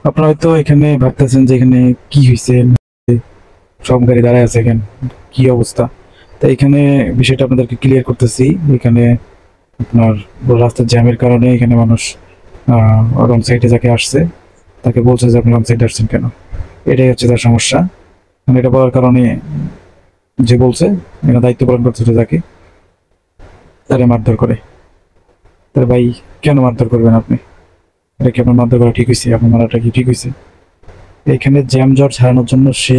আপনারা হয়তো এখানে ভাবতেছেন যে এখানে কি হয়েছে, সব গাড়ি দাঁড়ায় আছে, এখানে কি অবস্থা। তো এখানে বিষয়টা আপনাদেরকে ক্লিয়ার করতেছি। এখানে আপনার রাস্তার জ্যামের কারণে এখানে মানুষ রং সাইডে যাকে আসছে তাকে বলছে যে আপনি রং সাইডে আসছেন কেন, এটাই হচ্ছে তার সমস্যা। মানে এটা বলার কারণে যে বলছে এখানে দায়িত্ব পালন করতে হচ্ছে তাকে, তারা মারধর করে। তার ভাই কেন মারধর করবেন আপনি? এটা কি আপনার মারধর করা ঠিক হয়েছে? আপনার মারাটা কি ঠিক হয়েছে? এখানে জ্যাম জট ছাড়ানোর জন্য সে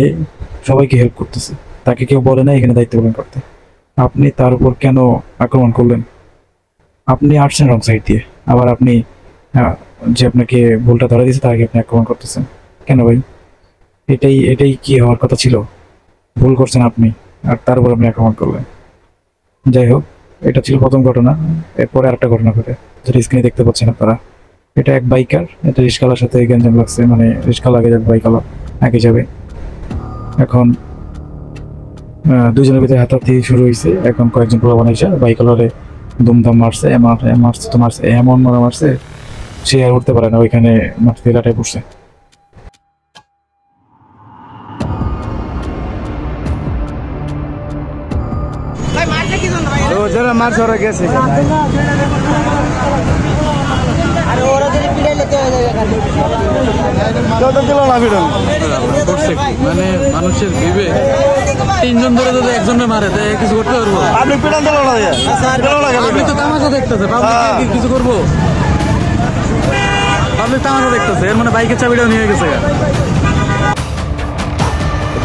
সবাইকে হেল্প করতেছে, তাকে কেউ বলে না এখানে দায়িত্ব পালন করতে। আপনি তার উপর কেন আক্রমণ করলেন? আপনি আসছেন রং সাইড দিয়ে, আবার আপনি আহ, যে আপনাকে ভুলটা ধরা দিয়েছে তাকে আপনি আক্রমণ করতেছেন কেন ভাই? এটাই কি হওয়ার কথা ছিল? ভুল করছেন আপনি, আর তার উপর আপনি আক্রমণ করলেন। যাই হোক, এটা ছিল প্রথম ঘটনা। এরপরে আরেকটা ঘটনা ঘটে, যেটা স্ক্রিনে দেখতে পাচ্ছেন আপনারা। এটা এক বাইকার, এটা রিস্কালার সাথে গ্যাঞ্জাম লাগছে, মানে রিস্কালা আগে যাবে, বাইকালা আগে যাবে। এখন দুজনের ভিতরে হাতাহাতি শুরু হয়েছে। এখন কয়েকজন পোলাপান এসে বাইকালারে দুমদাম মারছে, মারছে তো মারছে, এমন মারা মারছে সে আর উঠতে পারে না, ওইখানে মাটিতে লাটায় পড়ছে। তো যারা মার ধরা গেছে মানে মানুষের বিবেক, তিনজন ধরে যদি একজনের মারে তাই কিছু করতে পারবো? আপনি পিটান দিল না আপনি তো তামাশা দেখতেছে, পাবলিক কিছু করবো? পাবলিক তামাশা দেখতেছে, এর মানে বাইকের চাবিটাও নিয়ে গেছে।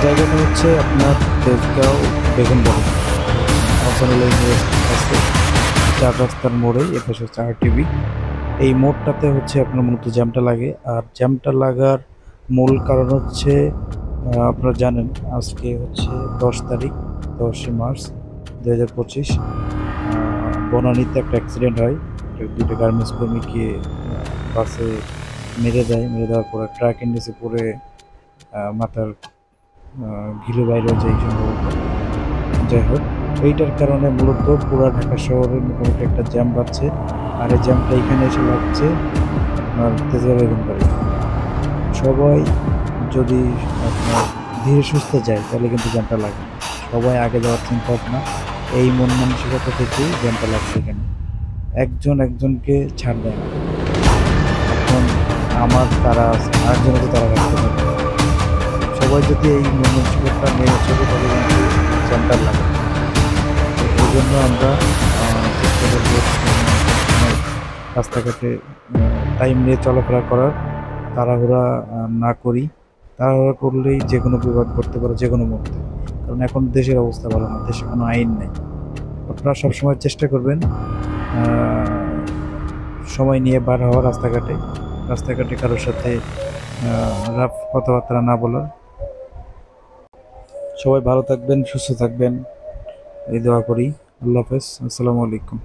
জায়গাটা হচ্ছে আপনার তেজগাঁও বেগুনবাড়ি আছে, চার রাস্তার মোড়ে, এপাশে হচ্ছে RTV। এই মোড়টাতে হচ্ছে আপনার মূলত জ্যামটা লাগে। আর জ্যামটা লাগার মূল কারণ হচ্ছে আপনারা জানেন আজকে হচ্ছে 10 তারিখ, 10 মার্চ 2025। বনানীতে একটা অ্যাক্সিডেন্ট হয়, দুটো গার্মেন্টস কর্মীকে বাসে মেরে দেয়। মেরে দেওয়ার পরে ট্রাকের নিচে পড়ে মাথার ঘিলু বাইরে যায় সম্ভবত। যাই হোক, এইটার কারণে মূলত পুরো ঢাকা শহরে মোটামুটি একটা জ্যাম বাড়ছে। আর এই জ্যামটা এখানে এসে লাগছে আপনার তেজগাঁও বেগুনবাড়ি। সবাই যদি আপনার ধীরে সুস্থে যায় তাহলে কিন্তু জ্যামটা লাগে। সবাই আগে যাওয়ার চিন্তা ভাবনা, এই মন মানসিকতা থেকেই জ্যামটা লাগছে এখানে। একজন একজনকে ছাড় দেয় না। এখন আমার তারা আছে, আরেকজনে তো তারা রাখতে পারে। সবাই যদি এই মন মানসিকতা মেনে চলে তাহলে কিন্তু জ্যামটা লাগে। এই জন্য আমরা চেষ্টা করবো রাস্তাঘাটে টাইম নিয়ে চলাফেরা করার, তাড়াহুড়া না করি। তাড়াহুড়া করলেই যে কোনো বিপদ ঘটতে পারে যে কোনো মুহূর্তে। কারণ এখন দেশের অবস্থা ভালো না, দেশে কোনো আইন নেই। আপনারা সবসময় চেষ্টা করবেন সময় নিয়ে বার হওয়া রাস্তাঘাটে, রাস্তাঘাটে কারোর সাথে রাফ কথাবার্তা না বলার। সবাই ভালো থাকবেন, সুস্থ থাকবেন, এই দোয়া করি। আল্লাহ হাফেজ, আসসালামু আলাইকুম।